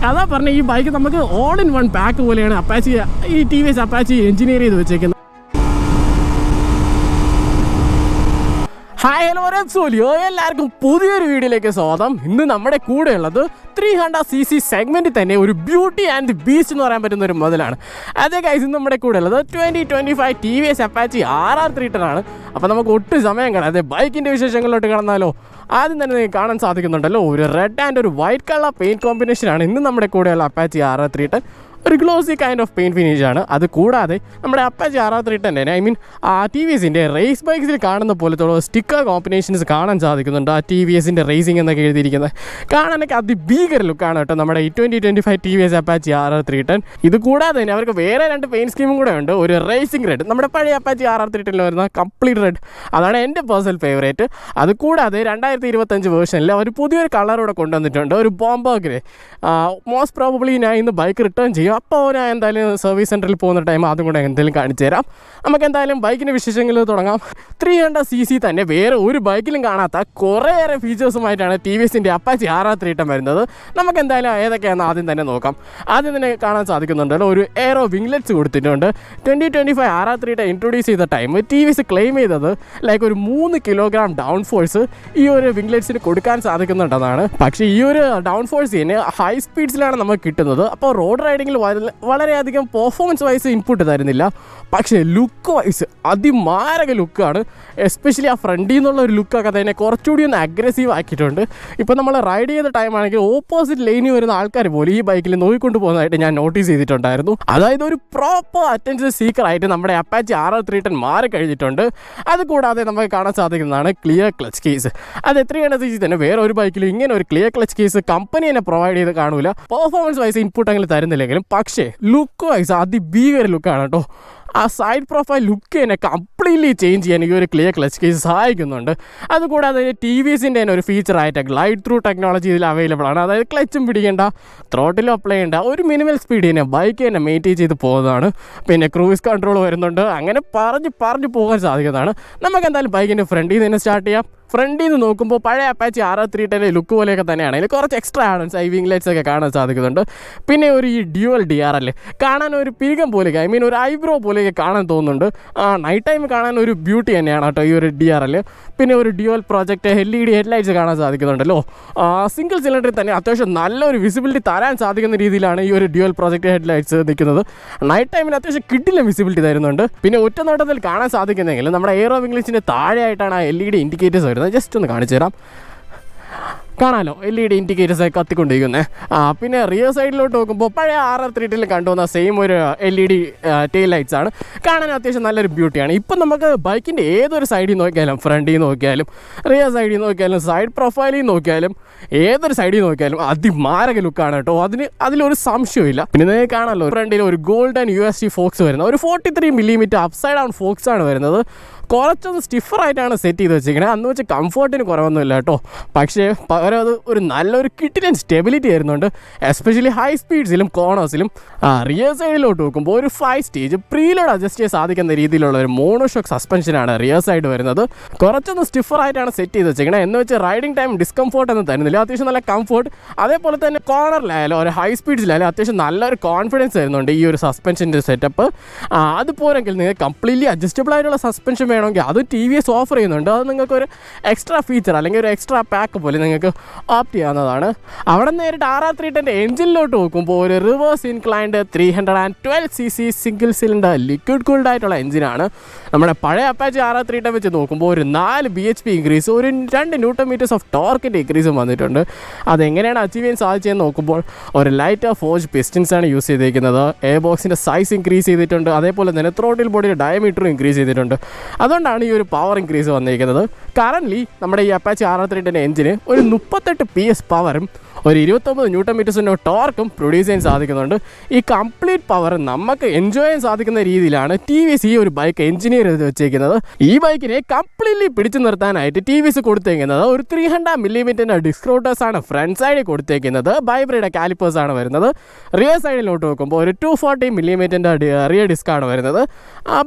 അതാ പറഞ്ഞ ഈ ബൈക്ക് നമുക്ക് ഓൾ ഇൻ വൺ പാക്ക് പോലെയാണ് അപ്പാച്ചി ഈ TVS അപ്പാച്ചി എഞ്ചിനീയർ ചെയ്ത് വെച്ചേക്കുന്നത്. ഹായ് ഹലോ സോലിയോ, എല്ലാവർക്കും പുതിയൊരു വീഡിയോയിലേക്ക് സ്വാഗതം. ഇന്ന് നമ്മുടെ കൂടെ ഉള്ളത് 300cc സെഗ്മെൻറ്റിൽ തന്നെ ഒരു ബ്യൂട്ടി ആൻഡ് ബീസ്റ്റ് എന്ന് പറയാൻ പറ്റുന്ന ഒരു മുതലാണ്. അതേ ഗൈസ്, ഇന്ന് നമ്മുടെ കൂടെ ഉള്ളത് 2025 TVS അപ്പാച്ചി RR310 ആണ്. അപ്പോൾ നമുക്ക് ഒട്ടും സമയം കാണാതെ ബൈക്കിൻ്റെ വിശേഷങ്ങളിലോട്ട് കടന്നാലോ. ആദ്യം തന്നെ നിങ്ങൾക്ക് കാണാൻ സാധിക്കുന്നുണ്ടല്ലോ, ഒരു റെഡ് ആൻഡ് ഒരു വൈറ്റ് കളർ പെയിൻറ്റ് കോമ്പിനേഷനാണ് ഇന്ന് നമ്മുടെ കൂടെയുള്ള അപ്പാച്ചി RR310. ഒരു ഗ്ലോസി കൈൻഡ് ഓഫ് പെയിൻറ്റ് ഫിനിഷാണ്. അത് കൂടാതെ നമ്മുടെ അപ്പാച്ചി RR310 ഐ മീൻ TVSൻ്റെ റേസ് ബൈക്സിൽ കാണുന്ന പോലത്തെ സ്റ്റിക്കർ കോമ്പിനേഷൻസ് കാണാൻ സാധിക്കുന്നുണ്ട്. TVSൻ്റെ റേസിംഗ് എന്നൊക്കെ എഴുതിയിരിക്കുന്നത് കാണാനൊക്കെ അതിഭീകര ലുക്കാണ് കേട്ടോ നമ്മുടെ ഈ 2025 TVS അപ്പാച്ചി RR310. ഇത് കൂടാതെ തന്നെ അവർക്ക് വേറെ രണ്ട് പെയിൻറ്റ് സ്കീമും കൂടെ ഉണ്ട്. ഒരു റേസിംഗ് റെഡ്, നമ്മുടെ പഴയ അപ്പാച്ചി RR310 വരുന്ന കംപ്ലീറ്റ് റെഡ്, അതാണ് എൻ്റെ പേഴ്സണൽ ഫേവറേറ്റ്. അത് കൂടാതെ 2025 വേർഷനിൽ അവർ പുതിയൊരു കളറൂടെ കൊണ്ടുവന്നിട്ടുണ്ട്, ഒരു ബോംബർ ഗ്രേ. മോസ്റ്റ് പ്രോബബ്ലി ഞാൻ ഇന്ന് ബൈക്ക് റിട്ടേൺ ചെയ്യും. അപ്പോൾ ഞാൻ എന്തായാലും സർവീസ് സെൻറ്ററിൽ പോകുന്ന ടൈം അതും കൂടെ എന്തെങ്കിലും കാണിച്ചു തരാം. നമുക്ക് എന്തായാലും ബൈക്കിൻ്റെ വിശേഷങ്ങളിൽ തുടങ്ങാം. 300cc തന്നെ വേറെ ഒരു ബൈക്കിലും കാണാത്ത കുറേയേറെ ഫീച്ചേഴ്സുമായിട്ടാണ് TVSൻ്റെ അപ്പാച്ചി RR310 വരുന്നത്. നമുക്ക് എന്തായാലും ഏതൊക്കെയാണെന്ന് ആദ്യം തന്നെ നോക്കാം. ആദ്യം തന്നെ കാണാൻ സാധിക്കുന്നുണ്ടല്ലോ, ഒരു എയറോ വിംഗ്ലെറ്റ്സ് കൊടുത്തിട്ടുണ്ട്. 2025 RR310 ഇൻട്രൊഡ്യൂസ് ചെയ്ത ടൈം TVS ക്ലെയിം ചെയ്തത് ലൈക്ക് ഒരു 3 കിലോഗ്രാം ഡൗൺ ഫോഴ്സ് ഈ ഒരു വിംഗ്ലെറ്റ്സിന് കൊടുക്കാൻ സാധിക്കുന്നുണ്ടെന്നാണ്. പക്ഷേ ഈ ഒരു ഡൗൺ ഫോഴ്സ് തന്നെ ഹൈ സ്പീഡ്സിലാണ് നമുക്ക് കിട്ടുന്നത്. അപ്പോൾ റോഡ് റൈഡിങ്ങിൽ വളരെയധികം പെർഫോമൻസ് വൈസ് ഇൻപുട്ട് തരുന്നില്ല. പക്ഷേ ലുക്ക് വൈസ് അതിമാരക ലുക്കാണ്. എസ്പെഷ്യലി ആ ഫ്രണ്ടിൽ നിന്നുള്ള ഒരു ലുക്കൊക്കെ തന്നെ കുറച്ചുകൂടി ഒന്ന് അഗ്രസീവ് ആക്കിയിട്ടുണ്ട്. ഇപ്പോൾ നമ്മൾ റൈഡ് ചെയ്ത ടൈമാണെങ്കിൽ ഓപ്പോസിറ്റ് ലൈനിൽ വരുന്ന ആൾക്കാർ പോലും ഈ ബൈക്കിൽ നോക്കിക്കൊണ്ട് പോകുന്നതായിട്ട് ഞാൻ നോട്ടീസ് ചെയ്തിട്ടുണ്ടായിരുന്നു. അതായത് ഒരു പ്രോപ്പർ അറ്റൻഷൻ സീക്കറായിട്ട് നമ്മുടെ അപ്പാച്ചി RR310 മാറിക്കഴിഞ്ഞിട്ടുണ്ട്. അതുകൂടാതെ നമുക്ക് കാണാൻ സാധിക്കുന്നതാണ് ക്ലിയർ ക്ലച്ച് കേസ്. അത് 300cc തന്നെ വേറെ ഒരു ബൈക്കിലും ഇങ്ങനെ ഒരു ക്ലിയർ ക്ലച്ച് കേസ് കമ്പനി തന്നെ പ്രൊവൈഡ് ചെയ്ത് കാണൂല. പെർഫോമൻസ് വൈസ് ഇൻപുട്ട് അങ്ങനെ തരുന്നില്ലെങ്കിലും പക്ഷേ ലുക്ക് വൈസ് അതിഭീകര ലുക്കാണ് കേട്ടോ. ആ സൈഡ് പ്രൊഫൈൽ ലുക്ക് തന്നെ കംപ്ലീറ്റ്ലി ചേഞ്ച് ചെയ്യാൻ ഈ ഒരു ക്ലിയർ ക്ലച്ച് കേസ് സഹായിക്കുന്നുണ്ട്. അതുകൂടാതെ TVSൻ്റെ തന്നെ ഒരു ഫീച്ചറായിട്ട് ഗ്ലൈഡ് ത്രൂ ടെക്നോളജി ഇതിൽ അവൈലബിൾ ആണ്. അതായത് ക്ലച്ചും പിടിക്കേണ്ട, ത്രോട്ടിലും അപ്ലൈ ചെയ്യേണ്ട, ഒരു മിനിമൽ സ്പീഡ് തന്നെ ബൈക്ക് തന്നെ മെയിൻറ്റെയിൻ ചെയ്ത് പോകുന്നതാണ്. പിന്നെ ക്രൂയിസ് കൺട്രോൾ വരുന്നുണ്ട്. അങ്ങനെ പറഞ്ഞു പോകാൻ സാധിക്കുന്നതാണ്. നമുക്ക് എന്തായാലും ബൈക്കിൻ്റെ ഫ്രണ്ടിൽ നിന്ന് തന്നെ സ്റ്റാർട്ട് ചെയ്യാം. ഫ്രണ്ടിൽ നിന്ന് നോക്കുമ്പോൾ പഴയ അപ്പാച്ചി RR310 ലുക്ക് പോലെയൊക്കെ തന്നെയാണ്. അതിൽ കുറച്ച് എക്സ്ട്രാ ആഡൻസ്, വിംഗ്ലെറ്റ്സ് ഒക്കെ കാണാൻ സാധിക്കുന്നുണ്ട്. പിന്നെ ഒരു ഈ ഡ്യുവൽ DRL കാണാൻ ഒരു പിരികം പോലെയൊക്കെ, ഐ മീൻ ഒരു ഐബ്രോ പോലെയൊക്കെ കാണാൻ തോന്നുന്നുണ്ട്. നൈറ്റ് ടൈം കാണാൻ ഒരു ബ്യൂട്ടി തന്നെയാണ് കേട്ടോ ഈ ഒരു DRL. പിന്നെ ഒരു ഡ്യുവൽ പ്രൊജക്റ്റ് LED ഹെഡ്ലൈറ്റ്സ് കാണാൻ സാധിക്കുന്നുണ്ടല്ലോ. സിംഗിൾ സിലിണ്ടറിൽ തന്നെ അത്യാവശ്യം നല്ലൊരു വിസിബിലിറ്റി തരാൻ സാധിക്കുന്ന രീതിയിലാണ് ഈ ഒരു ഡ്യുവൽ പ്രൊജക്റ്റ് ഹെഡ്ലൈറ്റ്സ് നിൽക്കുന്നത്. നൈറ്റ് ടൈമിൽ അത്യാവശ്യം കിട്ടില്ല വിസിബിലിറ്റി തരുന്നുണ്ട്. പിന്നെ ഒറ്റ നോട്ടത്തിൽ കാണാൻ സാധിക്കുന്നെങ്കിൽ നമ്മുടെ എയറോ വിംഗ്ലെറ്റ്സിൻ്റെ താഴെയായിട്ടാണ് LED ഇൻഡിക്കേറ്റേഴ്സ് വരുന്നത്. ജസ്റ്റ് ഒന്ന് കാണിച്ചു തരാം. കാണാമല്ലോ, LED ഇൻഡിക്കേറ്റേഴ്സ് കത്തിക്കൊണ്ടിരിക്കുന്നത്. പിന്നെ റിയർ സൈഡിലോട്ട് നോക്കുമ്പോൾ പഴയ RR310 കണ്ടുവന്ന സെയിം ഒരു LED ടെയിൽ ലൈറ്റ്സ് ആണ്. കാണാൻ അത്യാവശ്യം നല്ലൊരു ബ്യൂട്ടിയാണ്. ഇപ്പം നമുക്ക് ബൈക്കിൻ്റെ ഏതൊരു സൈഡിൽ നോക്കിയാലും, ഫ്രണ്ടിൽ നോക്കിയാലും, റിയർ സൈഡിൽ നോക്കിയാലും, സൈഡ് പ്രൊഫൈലിൽ നോക്കിയാലും, ഏതൊരു സൈഡിൽ നോക്കിയാലും അതിമാരക ലുക്കാണ് കേട്ടോ. അതിലൊരു സംശയമില്ല. പിന്നെ നിങ്ങൾക്ക് കാണാമല്ലോ, ഫ്രണ്ടിൽ ഒരു ഗോൾഡൻ USD ഫോക്സ് വരുന്നത്, ഒരു 43 mm അപ്സൈഡ് ഡൗൺ ഫോക്സ് ആണ് വരുന്നത്. കുറച്ചൊന്ന് സ്റ്റിഫറായിട്ടാണ് സെറ്റ് ചെയ്ത് വെച്ചിരിക്കുന്നത്. അന്ന് വെച്ച് കംഫർട്ടിന് കുറവൊന്നുമില്ല കേട്ടോ. പക്ഷേ പകരം അത് ഒരു നല്ലൊരു കിട്ടിലൻ സ്റ്റെബിലിറ്റി വരുന്നുണ്ട്, എസ്പെഷ്യലി ഹൈ സ്പീഡ്സിലും കോർണേഴ്സിലും. റിയർ സൈഡിലോട്ട് നോക്കുമ്പോൾ ഒരു 5 സ്റ്റേജ് പ്രീലോഡ് അഡ്ജസ്റ്റ് ചെയ്യാൻ സാധിക്കുന്ന രീതിയിലുള്ള ഒരു മോണോഷോക്ക് സസ്പെൻഷനാണ് റിയർ സൈഡ് വരുന്നത്. കുറച്ചൊന്ന് സ്റ്റിഫറായിട്ടാണ് സെറ്റ് ചെയ്ത് വെച്ചിരിക്കുന്നത്. എന്ന് വെച്ച് റൈഡിങ് ടൈം ഡിസ്കംഫോർട്ട് ഒന്നും തരുന്നില്ല. അത്യാവശ്യം നല്ല കംഫോർട്ട്. അതേപോലെ തന്നെ കോർണറിലായാലും ഒരു ഹൈ സ്പീഡ്സിലായാലും അത്യാവശ്യം നല്ലൊരു കോൺഫിഡൻസ് വരുന്നുണ്ട് ഈ ഒരു സസ്പെൻഷൻ്റെ സെറ്റപ്പ്. അതുപോലെങ്കിൽ നിങ്ങൾക്ക് കംപ്ലീറ്റ്ലി അഡ്ജസ്റ്റബിൾ ആയിട്ടുള്ള സസ്പെൻഷൻ വേണമെങ്കിൽ അത് TVS ഓഫർ ചെയ്യുന്നുണ്ട്. അത് നിങ്ങൾക്കൊരു എക്സ്ട്രാ ഫീച്ചർ അല്ലെങ്കിൽ ഒരു എക്സ്ട്രാ പാക്ക് പോലെ നിങ്ങൾക്ക് ഓപ്റ്റ് ചെയ്യാവുന്നതാണ്. അവിടെ നേരിട്ട് RR310 എഞ്ചിനിലോട്ട് നോക്കുമ്പോൾ ഒരു reverse inclined 312cc single cylinder liquid cooled ആയിട്ടുള്ള എഞ്ചിനാണ്. നമ്മുടെ പഴയ അപ്പാച്ചി RR310 വെച്ച് നോക്കുമ്പോൾ ഒരു 4 bhp ഇൻക്രീസ്, ഒരു 2 Nm ഓഫ് ടോർക്കിൻ്റെ ഇൻക്രീസും വന്നിട്ടുണ്ട്. അതെങ്ങനെയാണ് അച്ചീവ് ചെയ്യാൻ സാധിച്ചതെന്ന് നോക്കുമ്പോൾ ഒരു ലൈറ്റർ ഫോർജ് പിസ്റ്റൻസ് ആണ് യൂസ് ചെയ്തിരിക്കുന്നത്. എയർ ബോക്സിൻ്റെ സൈസ് ഇൻക്രീസ് ചെയ്തിട്ടുണ്ട്. അതേപോലെ തന്നെ ത്രോട്ടിൽ ബോഡിയുടെ ഡയമീറ്ററും ഇൻക്രീസ് ചെയ്തിട്ടുണ്ട്. അതുകൊണ്ടാണ് ഈ ഒരു പവർ ഇൻക്രീസ് വന്നിരിക്കുന്നത്. കറൻ്റ്ലി നമ്മുടെ ഈ അപ്പാച്ചി RR310 എഞ്ചിന് ഒരു 38 PS പവറും ഒരു 29 Nm ടോർക്കും പ്രൊഡ്യൂസ് ചെയ്യാൻ സാധിക്കുന്നുണ്ട്. ഈ കംപ്ലീറ്റ് പവർ നമുക്ക് എൻജോയ് ചെയ്യാൻ സാധിക്കുന്ന രീതിയിലാണ് TVS ഈ ഒരു ബൈക്ക് എഞ്ചിനീയർ ചെയ്ത് വെച്ചേക്കുന്നത്. ഈ ബൈക്കിനെ കംപ്ലീറ്റ്ലി പിടിച്ചു നിർത്താനായിട്ട് TVS കൊടുത്തേക്കുന്നത് ഒരു 300 mm ഡിസ്ക് റോട്ടേഴ്സാണ് ഫ്രണ്ട് സൈഡിൽ കൊടുത്തേക്കുന്നത്. ബൈബ്രയുടെ കാലിപ്പേഴ്സാണ് വരുന്നത്. റിയർ സൈഡിലോട്ട് നോക്കുമ്പോൾ ഒരു 240 mm റിയർ ഡിസ്ക്കാണ് വരുന്നത്.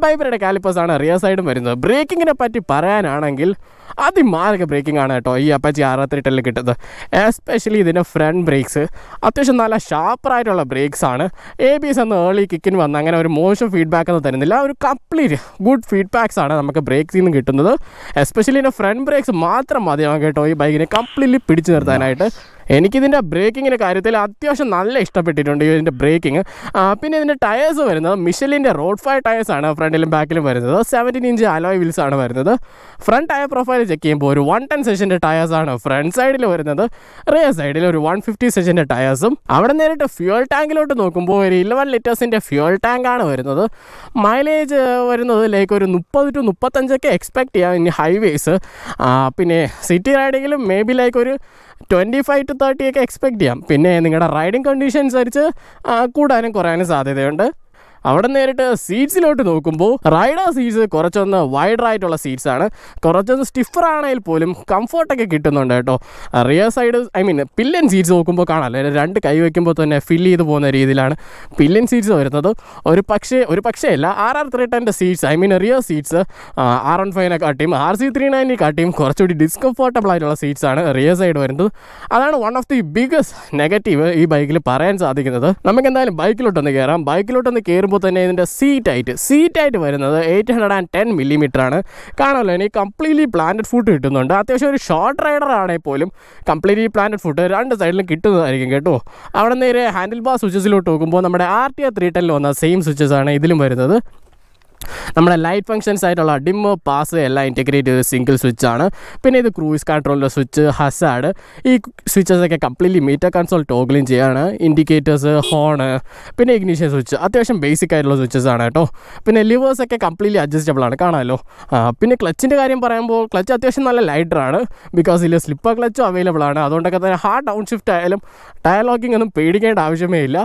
ബൈബ്രയുടെ കാലിപ്പേഴ്സാണ് റിയർ സൈഡും വരുന്നത്. ബ്രേക്കിങ്ങിനെ പറ്റി പറയാനാണെങ്കിൽ അതിമാരക ബ്രേക്കിംഗ് ആണ് കേട്ടോ ഈ അപ്പാച്ചി 638 കിട്ടുന്നത്. എസ്പെഷ്യലി ഇതിൻ്റെ ഫ്രണ്ട് ബ്രേക്സ് അത്യാവശ്യം നല്ല ഷാർപ്പറായിട്ടുള്ള ബ്രേക്സ് ആണ്. ABS ഒന്ന് ഏർലി കിക്കിന് വന്ന് അങ്ങനെ ഒരു മോശം ഫീഡ്ബാക്ക് ഒന്നും തരുന്നില്ല. ഒരു കംപ്ലീറ്റ് ഗുഡ് ഫീഡ്ബാക്സ് ആണ് നമുക്ക് ബ്രേക്സിൽ നിന്ന് കിട്ടുന്നത്. എസ്പെഷ്യലി ഇതിൻ്റെ ഫ്രണ്ട് ബ്രേക്സ് മാത്രം മതിയാവും കേട്ടോ ഈ ബൈക്കിനെ കംപ്ലീറ്റ്ലി പിടിച്ചു നിർത്താനായിട്ട്. എനിക്കിതിൻ്റെ ബ്രേക്കിങ്ങിൻ്റെ കാര്യത്തിൽ അത്യാവശ്യം നല്ല ഇഷ്ടപ്പെട്ടിട്ടുണ്ട് ഇതിൻ്റെ ബ്രേക്കിങ്. പിന്നെ ഇതിൻ്റെ ടയേഴ്സ് വരുന്നത് മിഷലിൻ്റെ റോഡ് 5 ടയേഴ്സാണ് ഫ്രണ്ടിലും ബാക്കിലും വരുന്നത്. 17 ഇഞ്ച് അലോയ് വീൽസ് ആണ് വരുന്നത്. ഫ്രണ്ട് ടയർ പ്രൊഫൈൽ ചെക്ക് ചെയ്യുമ്പോൾ ഒരു 110 സെഷൻ്റെ ടയേഴ്സാണ് ഫ്രണ്ട് സൈഡിൽ വരുന്നത്. റിയർ സൈഡിൽ ഒരു 150 സെഷൻ്റെ ടയേഴ്സും. അവിടെ നേരിട്ട് ഫ്യൂൽ ടാങ്കിലോട്ട് നോക്കുമ്പോൾ ഒരു 11 ലിറ്റേഴ്സിൻ്റെ ഫ്യൂൽ ടാങ്കാണ് വരുന്നത്. മൈലേജ് വരുന്നത് ലൈക്ക് ഒരു 30 to 35 എക്സ്പെക്റ്റ് ചെയ്യാം ഇനി ഹൈവേസ്. പിന്നെ സിറ്റി റൈഡിങ്ങിലും മേ ബി ലൈക്ക് ഒരു 25 to 30 എക്സ്പെക്റ്റ് ചെയ്യാം. പിന്നെ നിങ്ങളുടെ റൈഡിങ് കണ്ടീഷൻസ് അനുസരിച്ച് കൂടാനും കുറയാനും സാധ്യതയുണ്ട്. അവിടെ നേരിട്ട് സീറ്റ്സിലോട്ട് നോക്കുമ്പോൾ റൈഡർ സീറ്റ്സ് കുറച്ചൊന്ന് വൈഡറായിട്ടുള്ള സീറ്റ്സാണ്. കുറച്ചൊന്ന് സ്റ്റിഫർ ആണെങ്കിൽ പോലും കംഫർട്ടൊക്കെ കിട്ടുന്നുണ്ട് കേട്ടോ. റിയർ സൈഡ് പില്ലൻ സീറ്റ്സ് നോക്കുമ്പോൾ കാണാമല്ലോ, 2 കൈ വയ്ക്കുമ്പോൾ തന്നെ ഫില്ല് ചെയ്ത് പോകുന്ന രീതിയിലാണ് പില്ലൻ സീറ്റ്സ് വരുന്നത്. ഒരു പക്ഷേ അല്ല RR310 seats rear seats R15 RC390 കാട്ടിയും കുറച്ചുകൂടി ഡിസ്കംഫർട്ടബിൾ ആയിട്ടുള്ള സീറ്റ്സാണ് റിയർ സൈഡ് വരുന്നത്. അതാണ് one of the biggest negative ഈ ബൈക്കിൽ പറയാൻ സാധിക്കുന്നത്. നമുക്ക് എന്തായാലും ബൈക്കിലോട്ടൊന്ന് കയറാം. ബൈക്കിലോട്ടൊന്ന് കയറുമ്പോൾ തന്നെ ഇതിൻ്റെ സീറ്റ് വരുന്നത് 810 mm ആണ്. കാണുമല്ലോ, ഇനി കംപ്ലീറ്റ്ലി പ്ലാന്റഡ് ഫുഡ് കിട്ടുന്നുണ്ട്. അത്യാവശ്യം ഒരു ഷോർട്ട് റൈഡർ ആണെങ്കിൽ പോലും കംപ്ലീറ്റ്ലി പ്ലാന്റഡ് ഫുഡ് 2 സൈഡിലും കിട്ടുന്നതായിരിക്കും കേട്ടോ. അവിടെ നേരെ ഹാൻഡിൽ ബാർ സ്വിച്ചസിലോട്ട് നോക്കുമ്പോൾ നമ്മുടെ RTR 310 വന്ന സെയിം സ്വിച്ചസ് ആണ് ഇതിലും വരുന്നത്. നമ്മുടെ ലൈറ്റ് ഫങ്ഷൻസ് ആയിട്ടുള്ള ഡിം പാസ് എല്ലാം ഇൻറ്റഗ്രേറ്റ് ചെയ്ത് സിംഗിൾ സ്വിച്ചാണ്. പിന്നെ ഇത് ക്രൂയിസ് കൺട്രോളിൻ്റെ സ്വിച്ച്, ഹസാഡ്, ഈ സ്വിച്ചസൊക്കെ കംപ്ലീറ്റ്ലി മീറ്റർ കൺസോൾ ടോഗിളിങ് ചെയ്യാണ്. ഇൻഡിക്കേറ്റേഴ്സ്, ഹോണ്, പിന്നെ ഇഗ്നിഷൻ സ്വിച്ച് അത്യാവശ്യം ബേസിക് ആയിട്ടുള്ള സ്വിച്ചസ് ആണ് കേട്ടോ. പിന്നെ ലിവേഴ്സൊക്കെ കംപ്ലീറ്റ്ലി അഡ്ജസ്റ്റബിൾ ആണ്, കാണാമല്ലോ. പിന്നെ ക്ലച്ചിൻ്റെ കാര്യം പറയുമ്പോൾ ക്ലച്ച് അത്യാവശ്യം നല്ല ലൈറ്ററാണ്. ബിക്കോസ് ഇതിൽ സ്ലിപ്പർ ക്ലച്ചും അവൈലബിൾ ആണ്. അതുകൊണ്ടൊക്കെ തന്നെ ഹാർഡ് ഡൗൺ ഷിഫ്റ്റ് ആയാലും ടയർ ലോക്കിംഗ് ഒന്നും പേടിക്കേണ്ട ആവശ്യമേ ഇല്ല.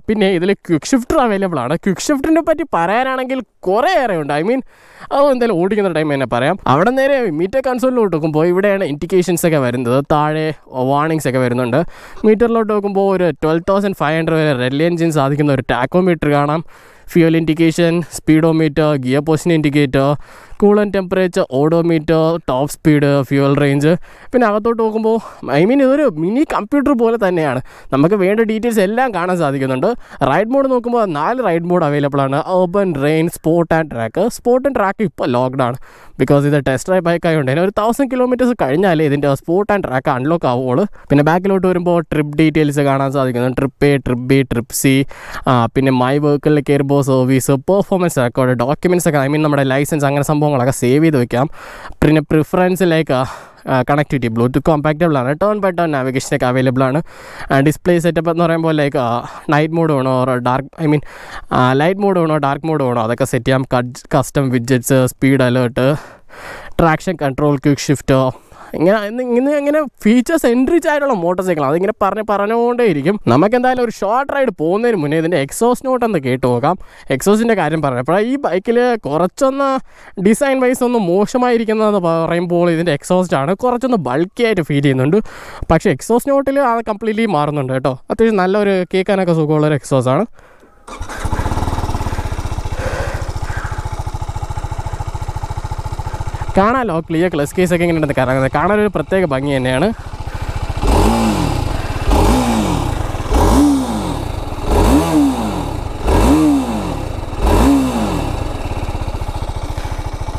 പിന്നെ ഇതിൽ ക്വിക്ക് ഷിഫ്റ്റർ അവൈലബിൾ ആണ്. ക്വിക്ക് ഷിഫ്റ്റിനെ പറ്റി പറയാനാണെങ്കിൽ കുറേ ഏറെ ഉണ്ട്. അത് എന്തായാലും ഓടിക്കുന്ന ടൈം തന്നെ പറയാം. അവിടെ നേരെ മീറ്റർ കൺസോളിലോട്ട് നോക്കുമ്പോൾ ഇവിടെയാണ് ഇൻഡിക്കേഷൻസ് ഒക്കെ വരുന്നത്. താഴെ വാർണിങ്സ് ഒക്കെ വരുന്നുണ്ട്. മീറ്ററിലോട്ട് നോക്കുമ്പോൾ ഒരു 12,500 വരെ റെഡ് എൻജിൻ സാധിക്കുന്ന ഒരു ടാക്കോമീറ്റർ കാണാം. Fuel indication, speedometer, gear position indicator, കൂളൻ temperature, odometer, top speed, fuel range. പിന്നെ അകത്തോട്ട് നോക്കുമ്പോൾ ഇതൊരു മിനി കമ്പ്യൂട്ടർ പോലെ തന്നെയാണ്. നമുക്ക് വേണ്ട ഡീറ്റെയിൽസ് എല്ലാം കാണാൻ സാധിക്കുന്നുണ്ട്. റൈഡ് മോഡ് നോക്കുമ്പോൾ 4 റൈഡ് മോഡ് അവൈലബിൾ ആണ്. urban, rain, sport and track. Sport and track ഇപ്പോൾ ലോക്ക്ഡാണ്. ബിക്കോസ് ഇത് ടെസ്റ്റ് ഡ്രൈവ് ബൈക്ക് ആയതുകൊണ്ട് തന്നെ ഒരു 1000 kilometers കഴിഞ്ഞാലേ ഇതിൻ്റെ സ്പോർട്ട് ആൻഡ് ട്രാക്ക് അൺലോക്ക് ആവുകയുള്ളൂ. പിന്നെ ബാക്കിലോട്ട് വരുമ്പോൾ ട്രിപ്പ് ഡീറ്റെയിൽസ് കാണാൻ സാധിക്കുന്നു. Trip A, trip B, trip C. പിന്നെ മൈ വെഹിക്കിളിൽ കയറുമ്പോൾ സർവീസ്, പെർഫോമൻസ് റെക്കോർഡ്, ഡോക്യുമെൻറ്റ്സ് ഒക്കെ നമ്മുടെ ലൈസൻസ് അങ്ങനെ സംഭവങ്ങളൊക്കെ സേവ് ചെയ്ത് വെക്കാം. പിന്നെ preference like connectivity, Bluetooth compactable ആണ്. ടേൺ ബൈ ടേൺ നാവിഗേഷനൊക്കെ അവൈലബിൾ ആണ്. ഡിസ്പ്ലേ സെറ്റപ്പ് എന്ന് പറയുമ്പോൾ ലൈക്ക് നൈറ്റ് മോഡ് വേണോ, ലൈറ്റ് മോഡ് വേണോ, ഡാർക്ക് മോഡ് വേണോ, അതൊക്കെ സെറ്റ് ചെയ്യാം. Custom widgets, speed alert, traction control, quick shift, ഇങ്ങനെ ഫീച്ചേഴ്സ് എൻറിച്ച് ആയിട്ടുള്ള മോട്ടോർ സൈക്കിളാണ്. അതിങ്ങനെ പറഞ്ഞുകൊണ്ടേ ഇരിക്കും. നമുക്ക് എന്തായാലും ഒരു ഷോർട്ട് റൈഡ് പോകുന്നതിന് മുന്നേ ഇതിൻ്റെ എക്സോസ്റ്റ് നോട്ട് ഒന്ന് കേട്ട് നോക്കാം. എക്സോസ്റ്റിൻ്റെ കാര്യം പറഞ്ഞപ്പോൾ ഈ ബൈക്കിൽ കുറച്ചൊന്ന് ഡിസൈൻ വൈസ് ഒന്ന് മോശമായിരിക്കുന്നതെന്ന് പറയുമ്പോൾ ഇതിൻ്റെ എക്സോസ്റ്റാണ് കുറച്ചൊന്ന് ബൾക്കി ആയിട്ട് ഫീൽ ചെയ്യുന്നുണ്ട്. പക്ഷേ എക്സോസ്റ്റ് നോട്ടിൽ അത് കംപ്ലീറ്റ്ലി മാറുന്നുണ്ട് കേട്ടോ. അത്യാവശ്യം നല്ലൊരു കേൾക്കാനൊക്കെ സുഖമുള്ളൊരു എക്സോസാണ്. കാണാമല്ലോ ക്ലിയർ ക്ലച്ച് കേസൊക്കെ ഇങ്ങനെ ഉണ്ട് കറങ്ങുന്നത്. കാണാനൊരു പ്രത്യേക ഭംഗി തന്നെയാണ്.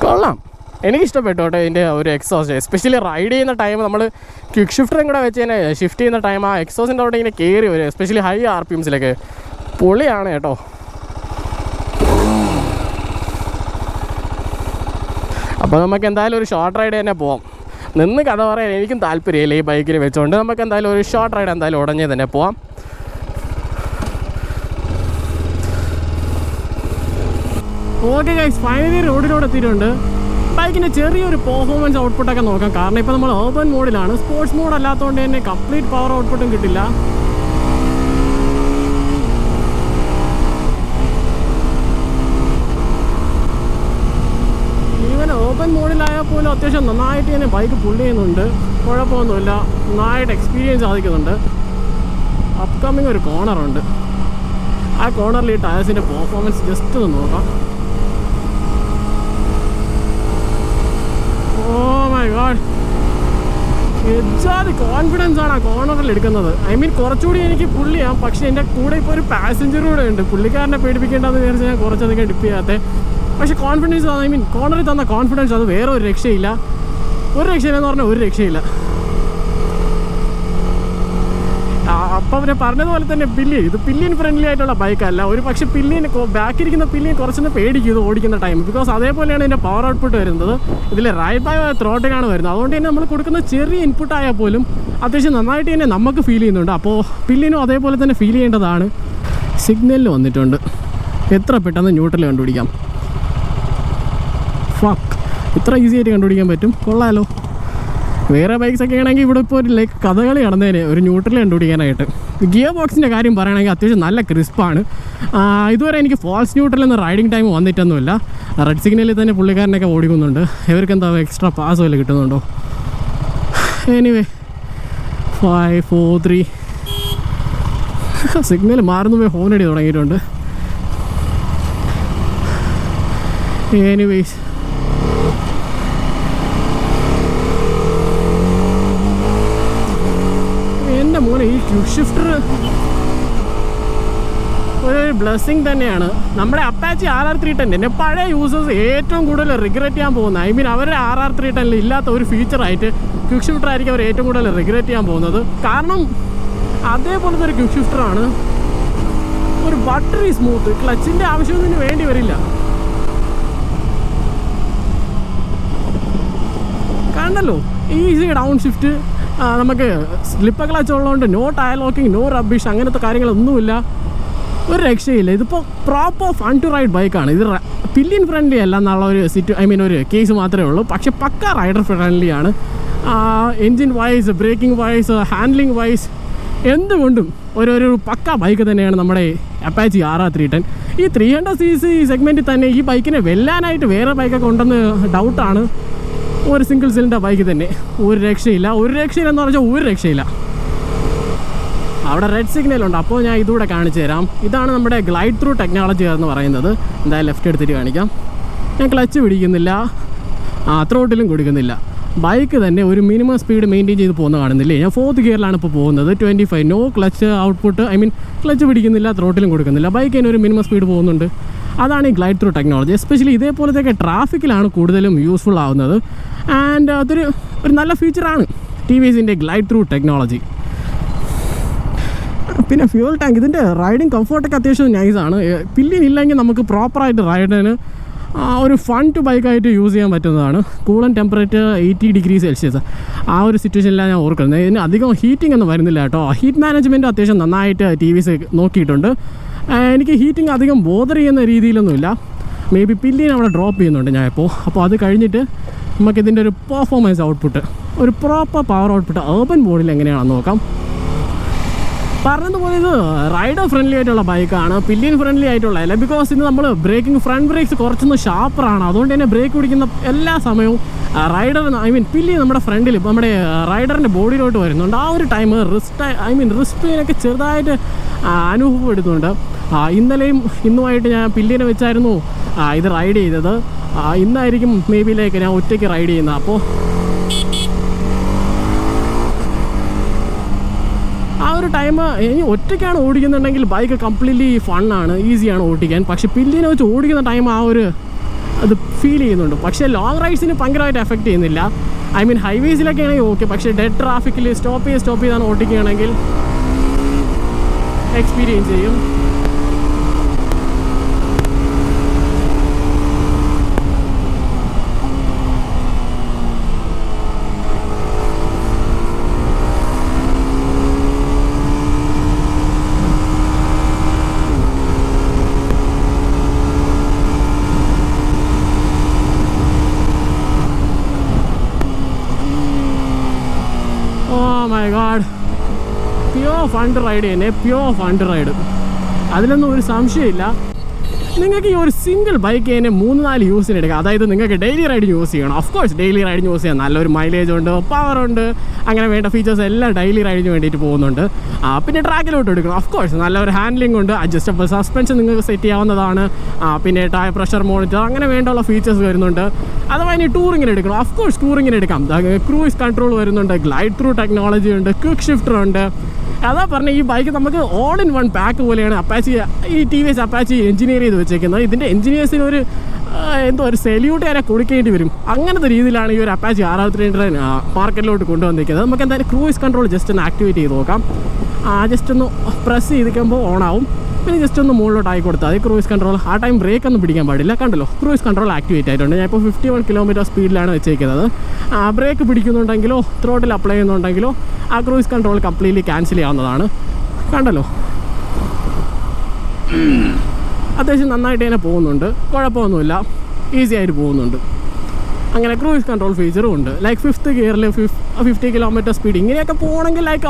കൊള്ളാം, എനിക്കിഷ്ടപ്പെട്ടു കേട്ടോ ഇതിൻ്റെ ഒരു എക്സോസ്റ്റ്. എസ്പെഷ്യലി റൈഡ് ചെയ്യുന്ന ടൈം നമ്മൾ ക്വിക്ക് ഷിഫ്റ്ററും കൂടെ വെച്ച് തന്നെ ഷിഫ്റ്റ് ചെയ്യുന്ന ടൈം ആ എക്സോസിൻ്റെ അവിടെ ഇങ്ങനെ കയറി വരും. എസ്പെഷ്യലി ഹൈ RPMസിലൊക്കെ പൊളിയാണ് കേട്ടോ. അപ്പോൾ നമുക്ക് എന്തായാലും ഒരു ഷോർട്ട് റൈഡ് തന്നെ പോവാം. നിന്ന് കഥ പറയാൻ എനിക്കും താല്പര്യമില്ല ഈ ബൈക്കിൽ വെച്ചുകൊണ്ട്. നമുക്ക് എന്തായാലും ഒരു ഷോർട്ട് റൈഡ് എന്തായാലും ഉടനെ തന്നെ പോവാം. ഓക്കെ ഗൈസ്, ഫൈനലി റോഡിലൂടെ എത്തിയിട്ടുണ്ട്. ബൈക്കിൻ്റെ ചെറിയൊരു പെർഫോമൻസ് ഔട്ട്പുട്ടൊക്കെ നോക്കാം. കാരണം ഇപ്പോൾ നമ്മൾ urban മോഡിലാണ്. സ്പോർട്സ് മോഡ് അല്ലാത്തതുകൊണ്ട് തന്നെ കംപ്ലീറ്റ് പവർ ഔട്ട്പുട്ടും കിട്ടില്ല. ഓപ്പൺ മോഡിലായാൽ പോലും അത്യാവശ്യം നന്നായിട്ട് തന്നെ ബൈക്ക് പുള്ളി ചെയ്യുന്നുണ്ട്. കുഴപ്പമൊന്നുമില്ല, നന്നായിട്ട് എക്സ്പീരിയൻസ് സാധിക്കുന്നുണ്ട്. അപ്കമ്മിങ് ഒരു കോർണറുണ്ട്. ആ കോർണറിൽ ഈ ടയേഴ്സിൻ്റെ പെർഫോമൻസ് ജസ്റ്റ് ഒന്ന് നോക്കാം. ഓ മൈ ഗോഡ്, എജാതി കോൺഫിഡൻസ് ആണ് ആ കോർണറിൽ എടുക്കുന്നത്. ഐ മീൻ കുറച്ചുകൂടി എനിക്ക് പുള്ള് ചെയ്യാം, പക്ഷേ എൻ്റെ കൂടെ ഇപ്പോൾ ഒരു പാസഞ്ചർ കൂടെ ഉണ്ട്. പുള്ളിക്കാരനെ പേടിപ്പിക്കേണ്ടതെന്ന് വിചാരിച്ച് ഞാൻ കുറച്ചധികം ഡിപ്പ് ചെയ്യാത്ത. പക്ഷേ കോൺഫിഡൻസ്, ഐ മീൻ കോർണറിൽ തന്ന കോൺഫിഡൻസ് അത് വേറെ ഒരു രക്ഷയില്ല. ഒരു രക്ഷയില്ലെന്ന് പറഞ്ഞാൽ ഒരു രക്ഷയില്ല. അപ്പം അവരെ പറഞ്ഞതുപോലെ തന്നെ ഇത് പില്ലിയൻ ഫ്രണ്ട്ലി ആയിട്ടുള്ള ബൈക്കല്ല. ഒരു പക്ഷേ ബാക്കിരിക്കുന്ന പില്ലിയൻ കുറച്ചൊന്ന് പേടിക്കും ഇത് ഓടിക്കുന്ന ടൈം. ബിക്കോസ് അതേപോലെയാണ് ഇതിൻ്റെ പവർ ഔട്ട്പുട്ട് വരുന്നത്. ഇതിൽ റൈഡ് ബൈ ത്രോട്ടിലാണ് വരുന്നത്. അതുകൊണ്ട് തന്നെ നമ്മൾ കൊടുക്കുന്ന ചെറിയ ഇൻപുട്ട് ആയാൽ പോലും അത്യാവശ്യം നന്നായിട്ട് തന്നെ നമുക്ക് ഫീൽ ചെയ്യുന്നുണ്ട്. അപ്പോൾ പില്ലിയനും അതേപോലെ തന്നെ ഫീൽ ചെയ്യേണ്ടതാണ്. സിഗ്നലിൽ വന്നിട്ടുണ്ട്. എത്ര പെട്ടെന്ന് ന്യൂട്രൽ കണ്ടുപിടിക്കാം. ഫക്ക്, ഇത്ര ഈസി ആയിട്ട് കണ്ടുപിടിക്കാൻ പറ്റും. കൊള്ളാലോ. വേറെ ബൈക്സൊക്കെ ആണെങ്കിൽ ഇവിടെ ഇപ്പോൾ ഒരു കഥകളി നടന്നേനെ ഒരു ന്യൂട്രൽ കണ്ടുപിടിക്കാനായിട്ട്. ഗിയർ ബോക്സിൻ്റെ കാര്യം പറയുകയാണെങ്കിൽ അത്യാവശ്യം നല്ല ക്രിസ്പാണ്. ഇതുവരെ എനിക്ക് ഫാൾസ് ന്യൂട്രൽ എന്ന റൈഡിങ് ടൈം വന്നിട്ടൊന്നുമില്ല. റെഡ് സിഗ്നലിൽ തന്നെ പുള്ളിക്കാരനൊക്കെ ഓടിക്കുന്നുണ്ട്. ഇവർക്ക് എന്താ എക്സ്ട്രാ പാസ് വല്ല കിട്ടുന്നുണ്ടോ? എനിവേ 5 4 3 സിഗ്നൽ മാറുന്നു ഹോൺ അടി തുടങ്ങിയിട്ടുണ്ട്. എനിവേസ് എൻ്റെ മോനെ ഈ ക്വിക്ക് ഷിഫ്റ്റർ ഒരു ബ്ലെസ്സിങ് തന്നെയാണ്. നമ്മുടെ അപ്പാച്ചി RR310 എൻ്റെ പഴയ യൂസേഴ്സ് ഏറ്റവും കൂടുതൽ റിഗ്രറ്റ് ചെയ്യാൻ പോകുന്നത്, ഐ മീൻ അവരുടെ RR310 ഇല്ലാത്ത ഒരു ഫീച്ചറായിട്ട് ക്വിക്ക് ഷിഫ്റ്റർ ആയിരിക്കും അവർ ഏറ്റവും കൂടുതൽ റിഗ്രറ്റ് ചെയ്യാൻ പോകുന്നത്. കാരണം അതേപോലത്തെ ഒരു ക്വിക്ക് ഷിഫ്റ്ററാണ്. ഒരു ബട്ടറി സ്മൂത്ത്, ക്ലച്ചിൻ്റെ ആവശ്യമൊന്നും വേണ്ടി വരില്ല. കണ്ടല്ലോ, ഈസി ഡൗൺ ഷിഫ്റ്റ്. നമുക്ക് സ്ലിപ്പ് ക്ലച്ച് ഉള്ളതുകൊണ്ട് no tyre locking, no rubbish, അങ്ങനത്തെ കാര്യങ്ങളൊന്നുമില്ല. ഒരു രക്ഷയില്ല. ഇതിപ്പോൾ പ്രോപ്പർ ഫൺ ടു റൈഡ് ബൈക്കാണ്. ഇത് പില്ലിയൻ ഫ്രണ്ട്ലി അല്ല എന്നുള്ള ഒരു ഒരു കേസ് മാത്രമേ ഉള്ളൂ. പക്ഷേ പക്ക റൈഡർ ഫ്രണ്ട്ലി ആണ്. Engine wise, braking wise, handling wise, എന്തുകൊണ്ടും ഒരു പക്ക ബൈക്ക് തന്നെയാണ് നമ്മുടെ അപ്പാച്ചി RR310. ഈ 300cc സെഗ്മെൻറ്റിൽ തന്നെ ഈ ബൈക്കിനെ വെല്ലാനായിട്ട് വേറെ ബൈക്കൊക്കെ ഉണ്ടെന്ന് ഡൗട്ടാണ്. ഒരു സിംഗിൾ സിലിണ്ടർ ബൈക്ക് തന്നെ ഒരു രക്ഷയില്ല. എന്ന് പറഞ്ഞാൽ ഒരു രക്ഷയില്ല. അവിടെ റെഡ് സിഗ്നലുണ്ട്. അപ്പോൾ ഞാൻ ഇതുകൂടെ കാണിച്ചു തരാം. ഇതാണ് നമ്മുടെ ഗ്ലൈഡ് ത്രൂ ടെക്നോളജി എന്ന് പറയുന്നത്. എന്തായാലും ലെഫ്റ്റ് എടുത്തിട്ട് കാണിക്കാം. ഞാൻ ക്ലച്ച് പിടിക്കുന്നില്ല, ത്രോട്ടിലും കൊടുക്കുന്നില്ല. ബൈക്ക് തന്നെ ഒരു മിനിമം സ്പീഡ് മെയിൻറ്റെയിൻ ചെയ്ത് പോകുന്ന കാണുന്നില്ലേ. ഞാൻ 4th ഗിയറിലാണ് ഇപ്പോൾ പോകുന്നത്. 25. No clutch output, I mean clutch പിടിക്കുന്നില്ല, ത്രോട്ടിലും കൊടുക്കുന്നില്ല. ബൈക്ക് തന്നെ ഒരു മിനിമം സ്പീഡ് പോകുന്നുണ്ട്. അതാണ് ഈ ഗ്ലൈഡ് ത്രൂ ടെക്നോളജി. എസ്പെഷ്യലി ഇതേപോലത്തെയൊക്കെ ട്രാഫിക്കിലാണ് കൂടുതലും യൂസ്ഫുൾ ആവുന്നത്. ആൻഡ് അതൊരു നല്ല ഫീച്ചറാണ് TVSൻ്റെ ഗ്ലൈഡ് ത്രൂ ടെക്നോളജി. പിന്നെ ഫ്യൂൽ ടാങ്ക്, ഇതിൻ്റെ റൈഡിങ് കംഫർട്ടൊക്കെ അത്യാവശ്യം നൈസാണ്. പില്ലിയൻ ഇല്ലെങ്കിൽ നമുക്ക് പ്രോപ്പറായിട്ട് റൈഡിന് ഒരു ഫൺ ടു ബൈക്കായിട്ട് യൂസ് ചെയ്യാൻ പറ്റുന്നതാണ്. കൂളൻ ടെമ്പറേച്ചർ 80 degrees Celsius. ആ ഒരു സിറ്റുവേഷനിലാണ് ഞാൻ ഓർക്കുന്നത്. ഇതിന് അധികം ഹീറ്റിംഗ് ഒന്നും വരുന്നില്ല കേട്ടോ. ഹീറ്റ് മാനേജ്മെൻറ്റ് അത്യാവശ്യം നന്നായിട്ട് TVS നോക്കിയിട്ടുണ്ട്. എനിക്ക് ഹീറ്റിംഗ് അധികം ബോദർ ചെയ്യുന്ന രീതിയിലൊന്നുമില്ല. മേ ബി പില്ലിയൻ അവിടെ ഡ്രോപ്പ് ചെയ്യുന്നുണ്ട് ഞാൻ ഇപ്പോൾ. അപ്പോൾ അത് കഴിഞ്ഞിട്ട് നമുക്കിതിൻ്റെ ഒരു പെർഫോമൻസ് ഔട്ട്പുട്ട്, ഒരു പ്രോപ്പർ പവർ ഔട്ട്പുട്ട് ഏർബൻ മോഡിൽ എങ്ങനെയാണെന്ന് നോക്കാം. പറഞ്ഞതുപോലെ ഇത് റൈഡർ ഫ്രണ്ട്ലി ആയിട്ടുള്ള ബൈക്കാണ്, പില്ലിയൻ ഫ്രണ്ട്ലി ആയിട്ടുള്ളതല്ല. ബിക്കോസ് ഇത് നമ്മൾ ഫ്രണ്ട് ബ്രേക്സ് കുറച്ചൊന്ന് ഷാർപ്പറാണ്. അതുകൊണ്ട് തന്നെ ബ്രേക്ക് പിടിക്കുന്ന എല്ലാ സമയവും റൈഡർ, ഐ മീൻ പില്ലിയൻ നമ്മുടെ ഫ്രണ്ടിൽ നമ്മുടെ റൈഡറിൻ്റെ ബോഡിയിലോട്ട് വരുന്നുണ്ട്. ആ ഒരു ടൈം റിസ്റ്റ് പെയിനൊക്കെ ചെറുതായിട്ട് അനുഭവപ്പെടുന്നുണ്ട്. ഇന്നലെയും ഇന്നുമായിട്ട് ഞാൻ പില്ലിയനെ വെച്ചായിരുന്നു ഇത് റൈഡ് ചെയ്തത്. ഇന്നായിരിക്കും മേ ബി ഞാൻ ഒറ്റയ്ക്ക് റൈഡ് ചെയ്യുന്നത്. അപ്പോൾ ആ ഒരു ടൈം ഇനി ഒറ്റയ്ക്കാണ് ഓടിക്കുന്നുണ്ടെങ്കിൽ ബൈക്ക് കംപ്ലീറ്റ്ലി ഫണ്ണാണ്, ഈസിയാണ് ഓടിക്കാൻ. പക്ഷേ പില്ലിയനെ വെച്ച് ഓടിക്കുന്ന ടൈം അത് ഫീൽ ചെയ്യുന്നുണ്ട്. പക്ഷേ ലോങ് റൈഡ്സിന് ഭയങ്കരമായിട്ട് എഫക്റ്റ് ചെയ്യുന്നില്ല. ഐ മീൻ ഹൈവേസിലൊക്കെ ആണെങ്കിൽ ഓക്കെ. പക്ഷേ ഡെഡ് ട്രാഫിക്കിൽ സ്റ്റോപ്പ് ചെയ്താണ് ഓടിക്കുകയാണെങ്കിൽ എക്സ്പീരിയൻസ് ചെയ്യും. My God, pure fund ride തന്നെ, പ്യുവർ ഫണ്ട് റൈഡ്, അതിലൊന്നും ഒരു സംശയമില്ല. നിങ്ങൾക്ക് ഈ ഒരു സിംഗിൾ ബൈക്ക് തന്നെ 3-4 യൂസിന് എടുക്കാം. അതായത് നിങ്ങൾക്ക് ഡെയിലി റൈഡിന് യൂസ് ചെയ്യണം. ഓഫ് കോഴ്സ് ഡെയിലി റൈഡിന് യൂസ് ചെയ്യാം. നല്ലൊരു മൈലേജ് ഉണ്ട്, പവറുണ്ട്, അങ്ങനെ വേണ്ട ഫീച്ചേഴ്സ് എല്ലാം ഡെയിലി റൈഡിന് വേണ്ടിയിട്ട് പോകുന്നുണ്ട്. പിന്നെ ട്രാക്കിലോട്ട് എടുക്കണം. ഓഫ് കോഴ്സ് നല്ലൊരു ഹാൻഡ്ലിംഗ് ഉണ്ട്, അഡ്ജസ്റ്റബിൾ സസ്പെൻഷൻ നിങ്ങൾക്ക് സെറ്റ് ചെയ്യാവുന്നതാണ്. പിന്നെ ടയർ പ്രഷർ മോണിറ്റർ അങ്ങനെ വേണ്ടുള്ള ഫീച്ചേഴ്സ് വരുന്നുണ്ട്. അഥവാ ഇനി ടൂറിങ്ങിന് എടുക്കണം, ഓഫ് കോഴ്സ് ടൂറിങ്ങിന് എടുക്കാം. ക്രൂയിസ് കൺട്രോൾ വരുന്നുണ്ട്, ഗ്ലൈഡ് ത്രൂ ടെക്നോളജി ഉണ്ട്, ക്വിക്ക് ഷിഫ്റ്റർ ഉണ്ട്. അതാ പറഞ്ഞ ഈ ബൈക്ക് നമുക്ക് ഓൾ ഇൻ വൺ പാക്ക് പോലെയാണ് അപ്പാച്ചി ഈ TVS അപ്പാച്ചി എഞ്ചിനീയർ ചെയ്ത് വെച്ചേക്കുന്നത്. ഇതിൻ്റെ എഞ്ചിനീയേഴ്സിന് ഒരു ഒരു സെല്യൂട്ട് വരെ കൊടുക്കേണ്ടി വരും. അങ്ങനത്തെ രീതിയിലാണ് ഈ ഒരു അപ്പാച്ചി 633 മാർക്കറ്റിലോട്ട് കൊണ്ടുവന്നിരിക്കുന്നത്. നമുക്ക് എന്തായാലും ക്രൂയിസ് കൺട്രോൾ ജസ്റ്റ് ഒന്ന് ആക്ടിവേറ്റ് ചെയ്ത് നോക്കാം. ജസ്റ്റ് ഒന്ന് പ്രസ് ചെയ്തിരിക്കുമ്പോൾ ഓണാവും. പിന്നെ ജസ്റ്റ് ഒന്ന് മുകളിലോട്ട് ആയി കൊടുത്താൽ അത് ക്രൂയിസ് കൺട്രോൾ. ആ ടൈം ബ്രേക്ക് ഒന്നും പിടിക്കാൻ പാടില്ല. കണ്ടല്ലോ, ക്രൂയിസ് കൺട്രോൾ ആക്ടിവേറ്റ് ആയിട്ടുണ്ട്. ഞാൻ ഇപ്പോൾ 51 കിലോമീറ്റർ സ്പീഡിലാണ് വെച്ചേക്കുന്നത്. ബ്രേക്ക് പിടിക്കുന്നുണ്ടെങ്കിലോ ത്രോട്ടിൽ അപ്ലൈ ചെയ്യുന്നുണ്ടെങ്കിലോ ആ ക്രൂയിസ് കൺട്രോൾ കംപ്ലീറ്റ്ലി ക്യാൻസൽ ചെയ്യാവുന്നതാണ്. കണ്ടല്ലോ, അത്യാവശ്യം നന്നായിട്ട് തന്നെ പോകുന്നുണ്ട്, കുഴപ്പമൊന്നുമില്ല, ഈസി ആയിട്ട് പോകുന്നുണ്ട്. അങ്ങനെ ക്രൂയിസ് കൺട്രോൾ ഫീച്ചറും ഉണ്ട്. ലൈക്ക് 5th ഗിയറിൽ 50 കിലോമീറ്റർ സ്പീഡ് ഇങ്ങനെയൊക്കെ പോകണമെങ്കിൽ ലൈക്ക്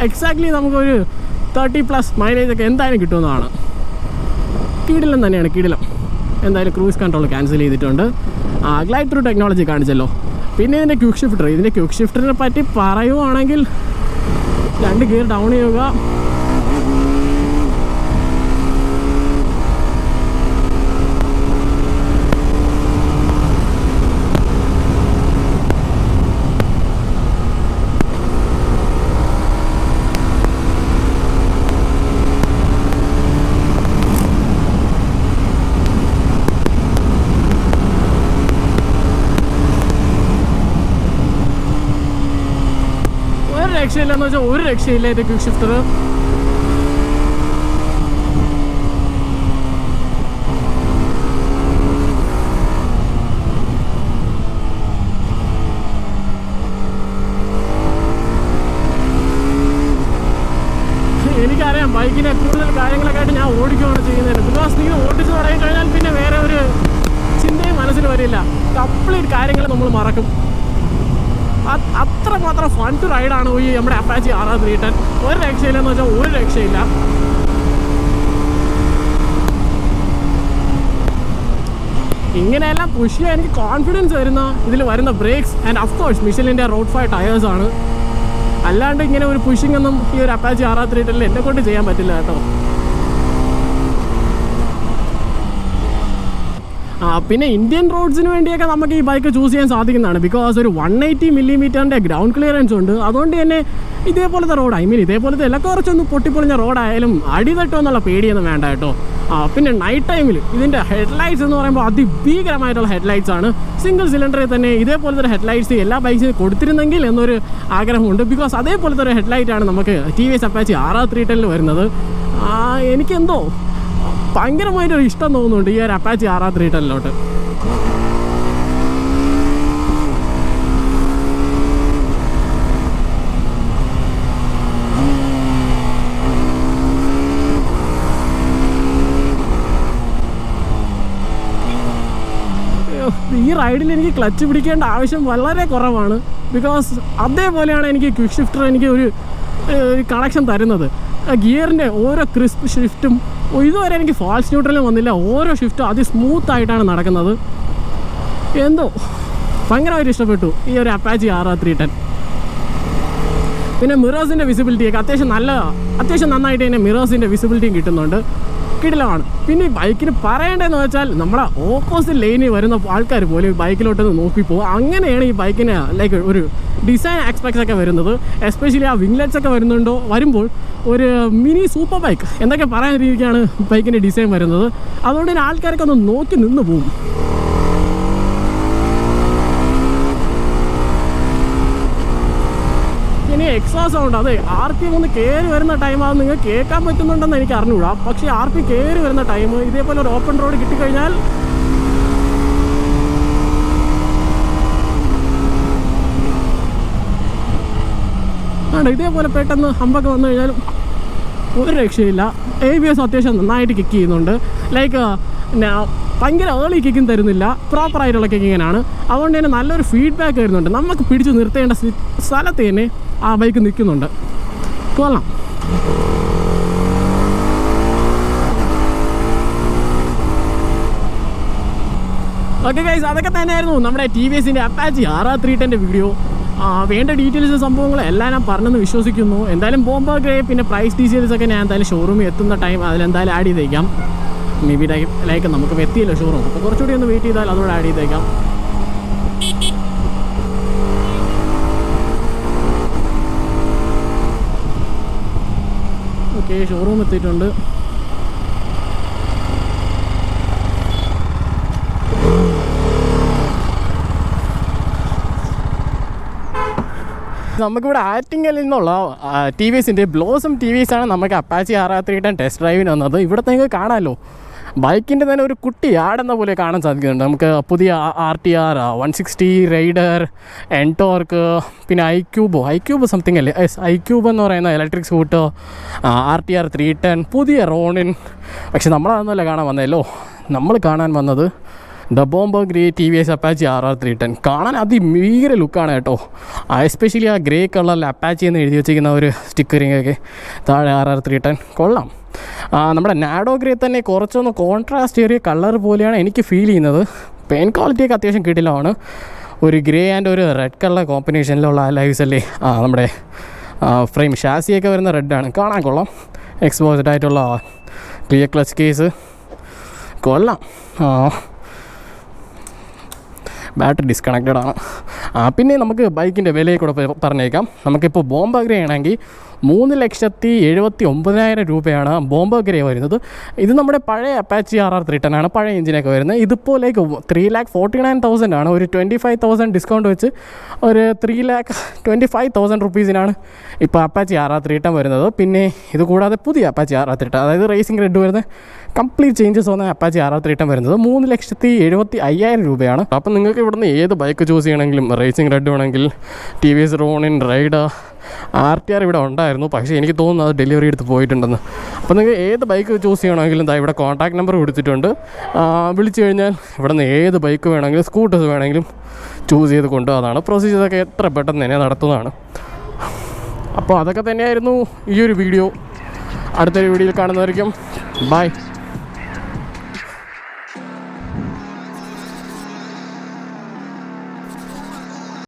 എക്സാക്ട്ലി നമുക്കൊരു 30+ മൈലേജ് ഒക്കെ എന്തായാലും കിട്ടുന്നതാണ്. കിടിലം തന്നെയാണ്, കിടിലം. എന്തായാലും ക്രൂയിസ് കൺട്രോൾ ക്യാൻസൽ ചെയ്തിട്ടുണ്ട്. ഗ്ലൈഡ് ത്രൂ ടെക്നോളജി കാണിച്ചല്ലോ. പിന്നെ ഇതിൻ്റെ ക്വിക്ക് ഷിഫ്റ്റർ, ഇതിൻ്റെ ക്വിക്ക് ഷിഫ്റ്ററിനെ പറ്റി പറയുവാണെങ്കിൽ 2 ഗിയർ ഡൗൺ ചെയ്യുക, രക്ഷയില്ലെന്ന് വെച്ചാൽ ഒരു രക്ഷയില്ല ഇത് ക്വിക്ക് ഷിഫ്റ്റർ. എനിക്കറിയാം ബൈക്കിനെ കൂടുതൽ കാര്യങ്ങളൊക്കെ ആയിട്ട് ഞാൻ ഓടിക്കുകയാണ് ചെയ്യുന്നത്. ബിക്കോസ് നിങ്ങൾ ഓടിച്ച് തുടങ്ങി കഴിഞ്ഞാൽ പിന്നെ വേറെ ഒരു ചിന്തയും മനസ്സിൽ വരില്ല. കംപ്ലീറ്റ് കാര്യങ്ങൾ നമ്മൾ മറക്കും. അത്രമാത്രം ഫൺ ടു റൈഡാണ് ഈ നമ്മുടെ അപ്പാച്ചി 633. ഒരു രക്ഷയില്ലെന്ന് വെച്ചാൽ ഒരു രക്ഷയില്ല. ഇങ്ങനെയെല്ലാം പുഷ് ചെയ്യാൻ എനിക്ക് കോൺഫിഡൻസ് വരുന്ന ഇതിൽ വരുന്ന ബ്രേക്സ് ആൻഡ് ഓഫ് കോഴ്സ് മിഷലിൻ്റെ റോഡ് 5 ടയേഴ്സാണ്. അല്ലാണ്ട് ഇങ്ങനെ ഒരു പുഷിംഗ് ഒന്നും ഈ ഒരു അപ്പാച്ചി 633 എന്നെ കൊണ്ട് ചെയ്യാൻ പറ്റില്ല കേട്ടോ. പിന്നെ ഇന്ത്യൻ റോഡ്സിന് വേണ്ടിയൊക്കെ നമുക്ക് ഈ ബൈക്ക് ചൂസ് ചെയ്യാൻ സാധിക്കുന്നതാണ്. ബിക്കോസ് ഒരു 180 മില്ലിമീറ്ററിൻ്റെ ഗ്രൗണ്ട് ക്ലിയറൻസ് ഉണ്ട്. അതുകൊണ്ട് തന്നെ ഇതേപോലത്തെ റോഡ്, ഇതേപോലത്തെ എല്ലാം കുറച്ചൊന്ന് പൊട്ടിപ്പൊളിഞ്ഞ റോഡായാലും അടിതട്ടോ എന്നുള്ള പേടിയൊന്നും വേണ്ട കേട്ടോ. പിന്നെ നൈറ്റ് ടൈമിൽ ഇതിൻ്റെ ഹെഡ്ലൈറ്റ്സ് എന്ന് പറയുമ്പോൾ അതിഭീകരമായിട്ടുള്ള ഹെഡ്ലൈറ്റ്സ് ആണ്. സിംഗിൾ സിലിണ്ടറിൽ തന്നെ ഇതേപോലത്തെ ഒരു ഹെഡ്ലൈറ്റ്സ് എല്ലാ ബൈക്സിനും കൊടുത്തിരുന്നെങ്കിൽ എന്നൊരു ആഗ്രഹമുണ്ട്. ബിക്കോസ് അതേപോലത്തെ ഒരു ഹെഡ്ലൈറ്റാണ് നമുക്ക് TVS അപ്പാച്ചി 633 വരുന്നത്. എനിക്കെന്തോ ഭയങ്കരമായിട്ടൊരു ഇഷ്ടം തോന്നുന്നുണ്ട് ഈ ഒരു അപ്പാച്ചി 633. ഈ റൈഡിൽ എനിക്ക് ക്ലച്ച് പിടിക്കേണ്ട ആവശ്യം വളരെ കുറവാണ്. ബിക്കോസ് അതേപോലെയാണ് എനിക്ക് ക്വിക്ക് ഷിഫ്റ്റർ എനിക്ക് ഒരു കണക്ഷൻ തരുന്നത്. ഗിയറിൻ്റെ ഓരോ ക്രിസ്പ് ഷിഫ്റ്റും ഇതുവരെ എനിക്ക് ഫാൾസ് ന്യൂട്രലും വന്നില്ല. ഓരോ ഷിഫ്റ്റും അതിസ്മൂത്തായിട്ടാണ് നടക്കുന്നത്. എന്തോ ഭയങ്കരമായിട്ട് ഇഷ്ടപ്പെട്ടു ഈ ഒരു അപ്പാച്ചി 633. പിന്നെ മിറേഴ്സിൻ്റെ വിസിബിലിറ്റിയൊക്കെ അത്യാവശ്യം നന്നായിട്ട് തന്നെ മിറേഴ്സിൻ്റെ വിസിബിലിറ്റിയും കിട്ടുന്നുണ്ട്. കിടിലമാണ്. പിന്നെ ഈ ബൈക്കിന് പറയേണ്ടതെന്ന് വെച്ചാൽ നമ്മളെ ഓപ്പോസിറ്റ് ലൈനിൽ വരുന്ന ആൾക്കാർ പോലും ഈ ബൈക്കിലോട്ടൊന്ന് നോക്കിപ്പോകും. അങ്ങനെയാണ് ഈ ബൈക്കിന് ലൈക്ക് ഒരു ഡിസൈൻ ആസ്പെക്ട്സ് ഒക്കെ വരുന്നത്. എസ്പെഷ്യലി ആ വിംഗ്ലെറ്റ്സ് ഒക്കെ വരുമ്പോൾ ഒരു മിനി സൂപ്പർ ബൈക്ക് എന്നൊക്കെ പറയാൻ രീതിക്കാണ് ബൈക്കിൻ്റെ ഡിസൈൻ വരുന്നത്. അതുകൊണ്ട് തന്നെ ആൾക്കാരൊക്കെ ഒന്ന് നോക്കി നിന്ന് പോകും. ഇനി എക്സോസ് സൗണ്ട്, അതെ RPM ഒന്ന് കയറി വരുന്ന ടൈം അത് നിങ്ങൾക്ക് കേൾക്കാൻ പറ്റുന്നുണ്ടെന്ന് എനിക്ക് അറിഞ്ഞുകൂടാ. പക്ഷേ RPM കയറി വരുന്ന ടൈം ഇതേപോലെ ഒരു ഓപ്പൺ റോഡ് കിട്ടിക്കഴിഞ്ഞാൽ ഇതേപോലെ പെട്ടെന്ന് ഹമ്പൊക്കെ വന്നു കഴിഞ്ഞാലും ഒരു രക്ഷയില്ല. ABS അത്യാവശ്യം നന്നായിട്ട് കിക്ക് ചെയ്യുന്നുണ്ട്. ലൈക്ക് ഭയങ്കര ഏർലി കിക്കിങ് തരുന്നില്ല, പ്രോപ്പറായിട്ടുള്ള കിക്കിങ്ങിനാണ്. അതുകൊണ്ട് തന്നെ നല്ലൊരു ഫീഡ്ബാക്ക് വരുന്നുണ്ട്. നമുക്ക് പിടിച്ച് നിർത്തേണ്ട സ്ഥലത്ത് തന്നെ ആ ബൈക്ക് നിൽക്കുന്നുണ്ട്. കൊള്ളാം. ഓക്കെ ഗൈസ്, അതൊക്കെ തന്നെയായിരുന്നു നമ്മുടെ TVSൻ്റെ അപ്പാച്ചി RR310 വീഡിയോ. വേണ്ട ഡീറ്റെയിൽസ് സംഭവങ്ങൾ എല്ലാം ഞാൻ പറഞ്ഞെന്ന് വിശ്വസിക്കുന്നു. എന്തായാലും ബോംബർ ഗ്രേ പിന്നെ പ്രൈസ് ഡീറ്റെയിൽസ് ഒക്കെ ഞാൻ എന്തായാലും ഷോറൂമിൽ എത്തുന്ന ടൈം അതിലെന്തായാലും ആഡ് ചെയ്തേക്കാം. മേ ബി ലൈക്ക് നമുക്ക് എത്തിയില്ല ഷോറൂം, അപ്പോൾ കുറച്ചുകൂടി ഒന്ന് വെയിറ്റ് ചെയ്താൽ അതോടെ ആഡ് ചെയ്തേക്കാം. ഓക്കെ, ഷോറൂം എത്തിയിട്ടുണ്ട്. നമുക്കിവിടെ ആറ്റിങ്ങലിൽ നിന്നുള്ള TVSൻ്റെ ബ്ലോസം TVS ആണ് നമുക്ക് അപ്പാച്ചി RR310 ടെസ്റ്റ് ഡ്രൈവിന് വന്നത്. ഇവിടെ നിങ്ങൾക്ക് കാണാമല്ലോ, ബൈക്കിൻ്റെ തന്നെ ഒരു കുട്ടി ആടെന്ന പോലെ കാണാൻ സാധിക്കുന്നുണ്ട്. നമുക്ക് പുതിയ RTR 160 റൈഡർ, എൻടോർക്ക്, പിന്നെ ഐക്യൂബ് സംതിങ് അല്ലേ, ഐക്യൂബ് എന്ന് പറയുന്ന ഇലക്ട്രിക് സ്കൂട്ടർ, RTR 310, പുതിയ റോണിൻ. പക്ഷെ നമ്മളതൊന്നുമല്ല കാണാൻ വന്നതല്ലോ, നമ്മൾ കാണാൻ വന്നത് the bomber grey TVS Apache RR310. കാണാൻ അതിഭീകര ലുക്കാണ് കേട്ടോ. എസ്പെഷ്യലി ആ ഗ്രേ കളറിൽ അപ്പാച്ചി എന്ന് എഴുതി വെച്ചിരിക്കുന്ന ഒരു സ്റ്റിക്കറിങ് ഒക്കെ താഴെ RR310 കൊള്ളാം. നമ്മുടെ നാഡോ ഗ്രേ തന്നെ കുറച്ചൊന്ന് കോൺട്രാസ്റ്റ് ഏറിയ കളർ പോലെയാണ് എനിക്ക് ഫീൽ ചെയ്യുന്നത്. പെയിൻ ക്വാളിറ്റിയൊക്കെ അത്യാവശ്യം കിടിലമാണ്. ഒരു ഗ്രേ ആൻഡ് ഒരു റെഡ് കളർ കോമ്പിനേഷനിലുള്ള ലൈവ്സ് അല്ലേ നമ്മുടെ ഫ്രെയിം ഷാസിയൊക്കെ വരുന്ന റെഡാണ്, കാണാൻ കൊള്ളാം. എക്സ്പോസ്ഡ് ആയിട്ടുള്ള ക്ലിയർ ക്ലച്ച് കേസ് കൊള്ളാം. ബാറ്ററി ഡിസ്കണക്റ്റഡ് ആണ്. പിന്നെ നമുക്ക് ബൈക്കിൻ്റെ വിലയെ കൂടെ പറഞ്ഞേക്കാം. നമുക്കിപ്പോൾ ബോംബർ ഗ്രേ ആണെങ്കിൽ 3,79,000 രൂപയാണ് ബോംബർ ഗ്രേ വരുന്നത്. ഇത് നമ്മുടെ പഴയ അപ്പാച്ചി RR310 ആണ്, പഴയ എഞ്ചിനൊക്കെ വരുന്നത്. ഇതിപ്പോൾ ലൈക്ക് 3,49,000 ആണ്. ഒരു 25,000 ഡിസ്കൗണ്ട് വെച്ച് ഒരു 3,25,000 റുപ്പീസിനാണ് ഇപ്പോൾ അപ്പാച്ചി RR310 വരുന്നത്. പിന്നെ ഇത് കൂടാതെ പുതിയ അപ്പാച്ചി RR310, അതായത് റേസിംഗ് റെഡ് വരുന്ന കംപ്ലീറ്റ് ചേഞ്ചസ് വന്ന അപ്പാച്ചി RR310 വരുന്നത് 3,75,000 രൂപയാണ്. അപ്പം നിങ്ങൾക്ക് ഇവിടുന്ന് ഏത് ബൈക്ക് ചൂസ് ചെയ്യണമെങ്കിലും, റേസിംഗ് റെഡ് വേണമെങ്കിൽ TVS റോണിൻ, റൈഡർ, RTR ഇവിടെ ഉണ്ടായിരുന്നു. പക്ഷേ എനിക്ക് തോന്നുന്നു അത് ഡെലിവറി എടുത്ത് പോയിട്ടുണ്ടെന്ന്. അപ്പോൾ നിങ്ങൾക്ക് ഏത് ബൈക്ക് ചൂസ് ചെയ്യണമെങ്കിലും ഇവിടെ കോൺടാക്ട് നമ്പർ കൊടുത്തിട്ടുണ്ട്. വിളിച്ചു കഴിഞ്ഞാൽ ഇവിടുന്ന് ഏത് ബൈക്ക് വേണമെങ്കിലും സ്കൂട്ടേഴ്സ് വേണമെങ്കിലും ചൂസ് ചെയ്ത് കൊണ്ടുപോകാതാണ്. പ്രൊസീജിയറൊക്കെ എത്ര പെട്ടെന്ന് തന്നെ നടത്തുന്നതാണ്. അപ്പോൾ അതൊക്കെ തന്നെയായിരുന്നു ഈ ഒരു വീഡിയോ. അടുത്തൊരു വീഡിയോയിൽ കാണുന്നതായിരിക്കും. ബൈ.